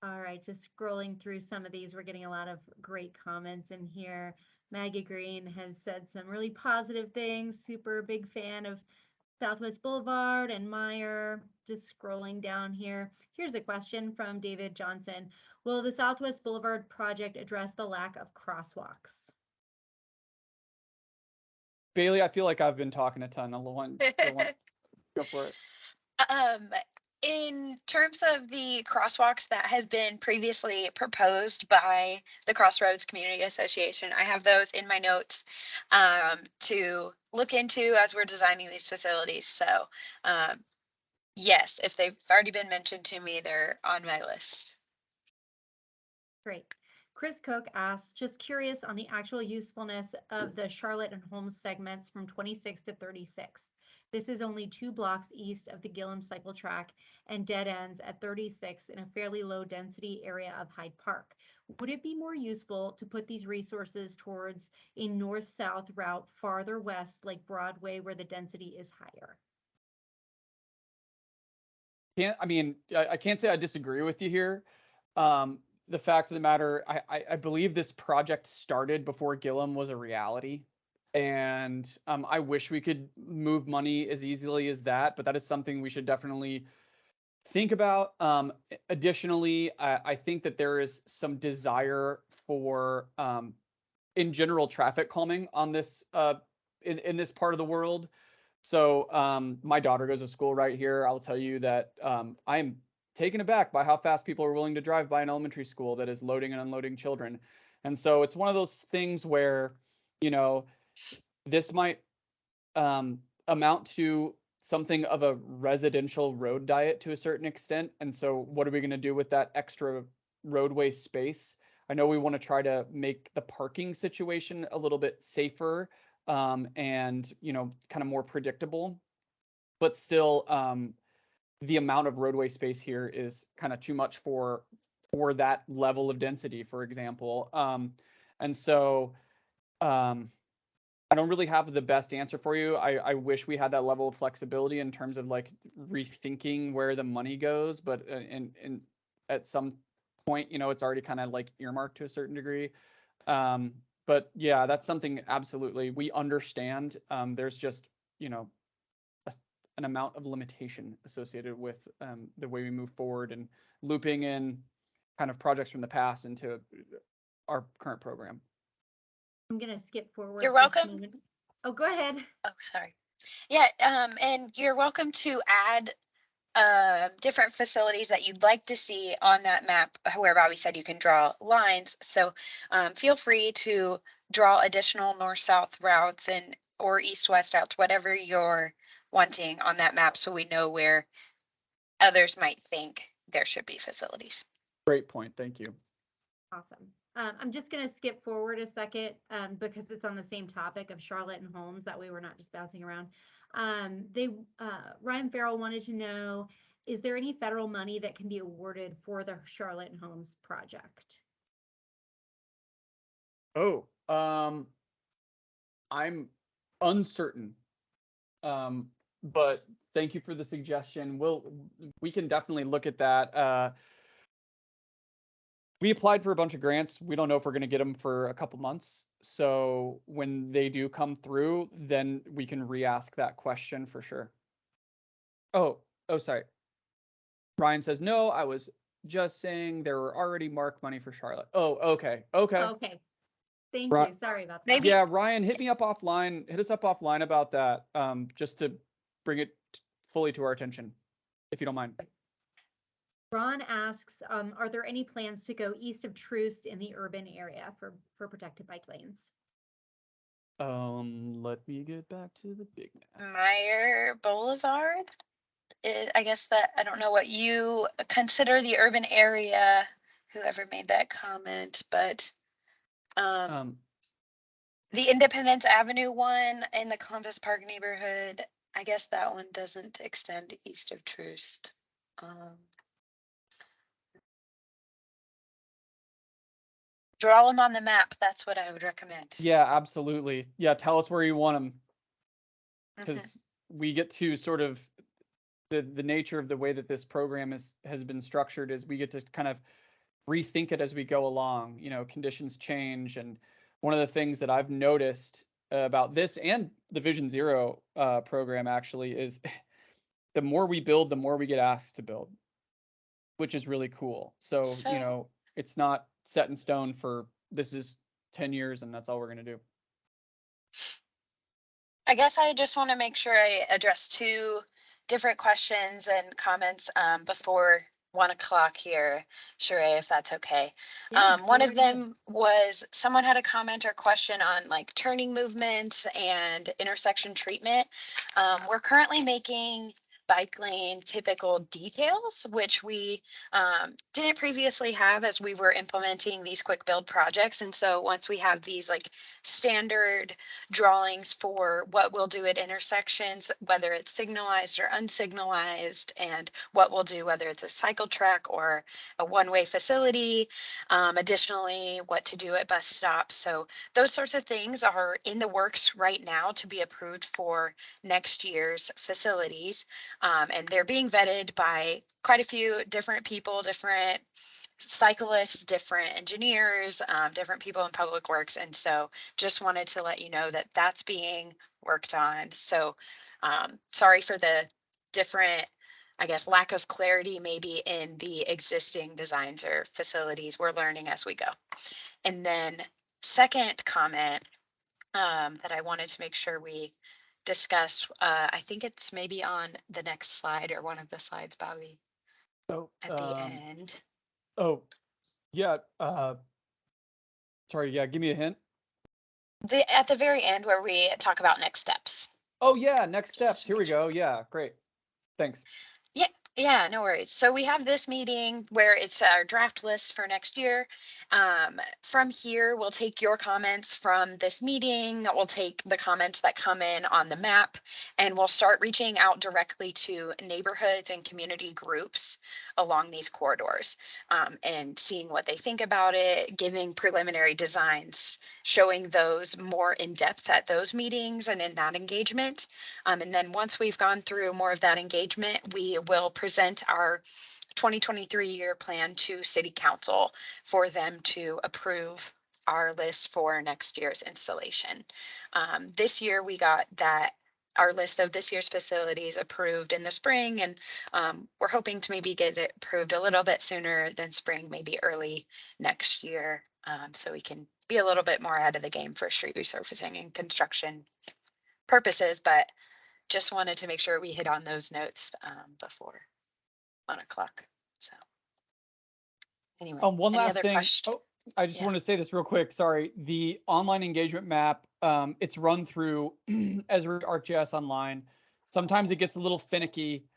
All right, just scrolling through some of these, we're getting a lot of great comments in here. Maggie Green has said some really positive things. Super big fan of Southwest Boulevard and Meyer. Just scrolling down here. Here's a question from David Johnson. Will the Southwest Boulevard project address the lack of crosswalks? Bailey, I feel like I've been talking a ton. Go for it. In terms of the crosswalks that have been previously proposed by the Crossroads Community Association, I have those in my notes to look into as we're designing these facilities. So yes, if they've already been mentioned to me, they're on my list. Great. Chris Cook asks, just curious on the actual usefulness of the Charlotte and Holmes segments from 26 to 36. This is only 2 blocks east of the Gillum cycle track and dead ends at 36 in a fairly low density area of Hyde Park. Would it be more useful to put these resources towards a north-south route farther west like Broadway where the density is higher? I can't say I disagree with you here. The fact of the matter, I believe this project started before Gillum was a reality. And I wish we could move money as easily as that, but that is something we should definitely think about. Additionally, I think that there is some desire for, in general, traffic calming on this in this part of the world. So my daughter goes to school right here. I'll tell you that I'm taken aback by how fast people are willing to drive by an elementary school that is loading and unloading children. And so it's one of those things where, this might amount to something of a residential road diet to a certain extent. And so what are we going to do with that extra roadway space? I know we want to try to make the parking situation a little bit safer, and kind of more predictable, but still, the amount of roadway space here is kind of too much for that level of density, for example. And so I don't really have the best answer for you. I wish we had that level of flexibility in terms of like rethinking where the money goes, but in at some point, it's already kind of like earmarked to a certain degree. But yeah, that's something absolutely we understand. There's just, an amount of limitation associated with the way we move forward and looping in kind of projects from the past into our current program. I'm going to skip forward. You're just a welcome. moment. Oh, go ahead. Oh, sorry. Yeah, and you're welcome to add different facilities that you'd like to see on that map, where Bobby said you can draw lines. So feel free to draw additional north-south routes and or east-west routes, whatever you're wanting on that map, so we know where others might think there should be facilities. Great point. Thank you. Awesome. I'm just going to skip forward a second because it's on the same topic of Charlotte and Holmes. That way we're not just bouncing around. Ryan Farrell wanted to know, is there any federal money that can be awarded for the Charlotte and Holmes project? Oh, I'm uncertain. But thank you for the suggestion. We can definitely look at that. We applied for a bunch of grants. We don't know if we're going to get them for a couple months. So when they do come through, then we can re-ask that question for sure. Oh, sorry. Ryan says, no, I was just saying there were already marked money for Charlotte. Oh, okay. Okay. Thank you. Sorry about that. Maybe. Yeah, Ryan, hit us up offline about that, just to bring it fully to our attention, if you don't mind. Ron asks, are there any plans to go east of Troost in the urban area for protected bike lanes? Let me get back to the big map. Meyer Boulevard. I guess that, I don't know what you consider the urban area, whoever made that comment, but the Independence Avenue one in the Columbus Park neighborhood, I guess that one doesn't extend east of Troost. Draw them on the map. That's what I would recommend. Yeah, absolutely. Yeah, tell us where you want them, Mhm. because we get to sort of the nature of the way that this program has been structured is we get to kind of rethink it as we go along. You know, conditions change, and one of the things that I've noticed about this and the Vision Zero program actually is the more we build, the more we get asked to build, which is really cool. So, you know, it's not set in stone for this is 10 years and that's all we're going to do. I guess I just want to make sure I address two different questions and comments before 1 o'clock here, Sheree, if that's okay. Yeah, one of them was someone had a comment or question on like turning movements and intersection treatment. We're currently making bike lane typical details, which we didn't previously have as we were implementing these quick build projects. And so once we have these like standard drawings for what we'll do at intersections, whether it's signalized or unsignalized, and what we'll do, whether it's a cycle track or a one-way facility. Additionally, what to do at bus stops. So those sorts of things are in the works right now to be approved for next year's facilities. And they're being vetted by quite a few different people, different cyclists, different engineers, different people in public works. And so just wanted to let you know that that's being worked on. So sorry for the different, I guess, lack of clarity maybe in the existing designs or facilities. We're learning as we go. And then second comment that I wanted to make sure we discuss, I think it's maybe on the next slide or one of the slides, Bobby, at the end. Oh, yeah. Sorry. Yeah. Give me a hint. At the very end where we talk about next steps. Oh yeah. Next steps. Here we go. Yeah. Great. Thanks. Yeah, no worries. So we have this meeting where it's our draft list for next year. From here, we'll take your comments from this meeting. We'll take the comments that come in on the map, and we'll start reaching out directly to neighborhoods and community groups along these corridors and seeing what they think about it, giving preliminary designs, showing those more in depth at those meetings and in that engagement. And then once we've gone through more of that engagement, we will present our 2023 year plan to City Council for them to approve our list for next year's installation. This year we got our list of this year's facilities approved in the spring, and we're hoping to maybe get it approved a little bit sooner than spring, maybe early next year, so we can be a little bit more ahead of the game for street resurfacing and construction purposes, but just wanted to make sure we hit on those notes before 1 o'clock. So anyway, One any last other thing. question? Oh, I just Yeah. want to say this real quick. Sorry. The online engagement map, it's run through Esri ArcGIS Online. Sometimes it gets a little finicky.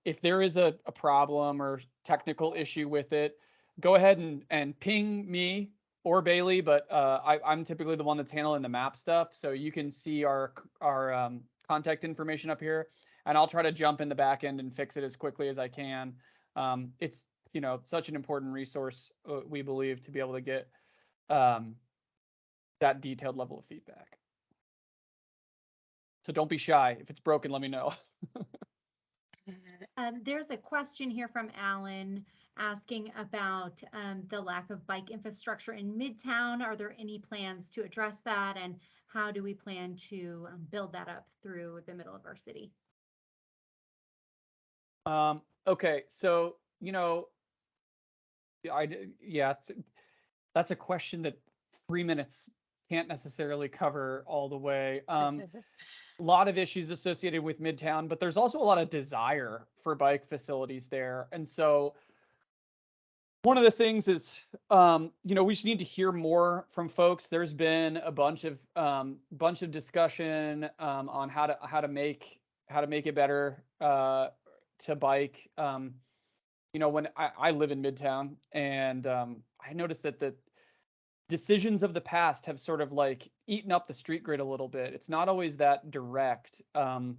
If there is a problem or technical issue with it, go ahead and ping me or Bailey, but I'm typically the one that's handling the map stuff. So you can see our contact information up here, and I'll try to jump in the back end and fix it as quickly as I can. It's such an important resource, we believe, to be able to get that detailed level of feedback. So don't be shy. If it's broken, let me know. There's a question here from Alan asking about the lack of bike infrastructure in Midtown. Are there any plans to address that? And how do we plan to build that up through the middle of our city? Okay, so, that's a question that 3 minutes can't necessarily cover all the way. A lot of issues associated with Midtown, but there's also a lot of desire for bike facilities there. And so one of the things is, we just need to hear more from folks. There's been a bunch of discussion on how to make it better to bike. When I live in Midtown, and I noticed that the decisions of the past have sort of like eaten up the street grid a little bit. It's not always that direct. And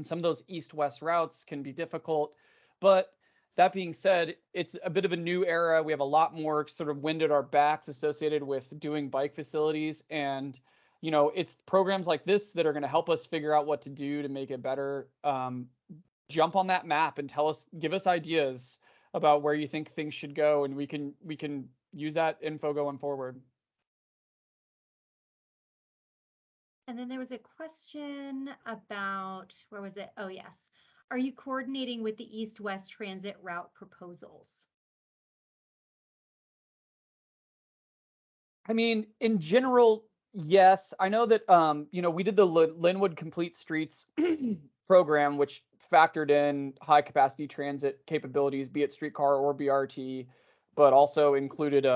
some of those east-west routes can be difficult. But that being said, it's a bit of a new era. We have a lot more sort of wind at our backs associated with doing bike facilities. And, it's programs like this that are going to help us figure out what to do to make it better. Jump on that map and give us ideas about where you think things should go, and we can use that info going forward. And then there was a question about, where was it? Oh, yes. Are you coordinating with the east-west transit route proposals? I mean, in general, yes. I know that we did the Linwood Complete Streets program, which factored in high capacity transit capabilities, be it streetcar or BRT, but also included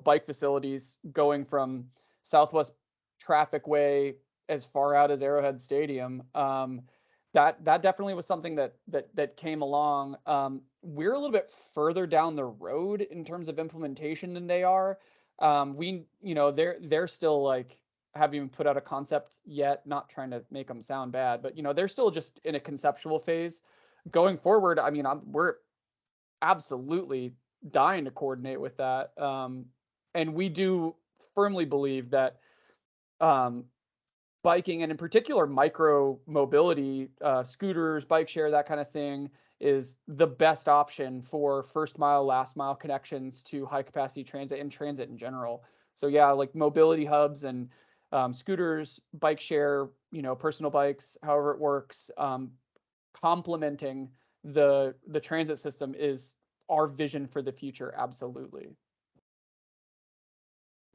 bike facilities going from Southwest Traffic Way as far out as Arrowhead Stadium. That definitely was something that came along. We're a little bit further down the road in terms of implementation than they are. They're still like haven't even put out a concept yet, not trying to make them sound bad, but they're still just in a conceptual phase. Going forward, I mean, we're absolutely dying to coordinate with that. And we do firmly believe that biking, and in particular micro mobility, scooters, bike share, that kind of thing, is the best option for first mile, last mile connections to high capacity transit and transit in general. So yeah, like mobility hubs and scooters, bike share, personal bikes, however it works, complementing the transit system is our vision for the future. Absolutely.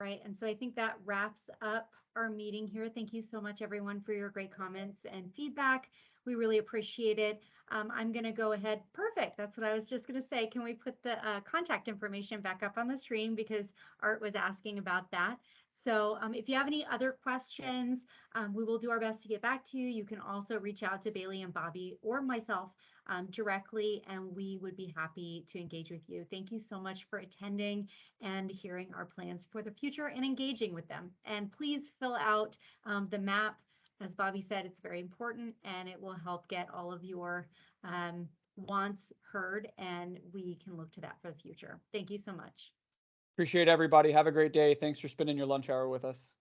Right. And so I think that wraps up our meeting here. Thank you so much, everyone, for your great comments and feedback. We really appreciate it. I'm going to go ahead. Perfect. That's what I was just going to say. Can we put the contact information back up on the screen, because Art was asking about that. So if you have any other questions, we will do our best to get back to you. You can also reach out to Bailey and Bobby or myself directly, and we would be happy to engage with you. Thank you so much for attending and hearing our plans for the future and engaging with them. And please fill out the map. As Bobby said, it's very important, and it will help get all of your wants heard, and we can look to that for the future. Thank you so much. Appreciate everybody. Have a great day. Thanks for spending your lunch hour with us.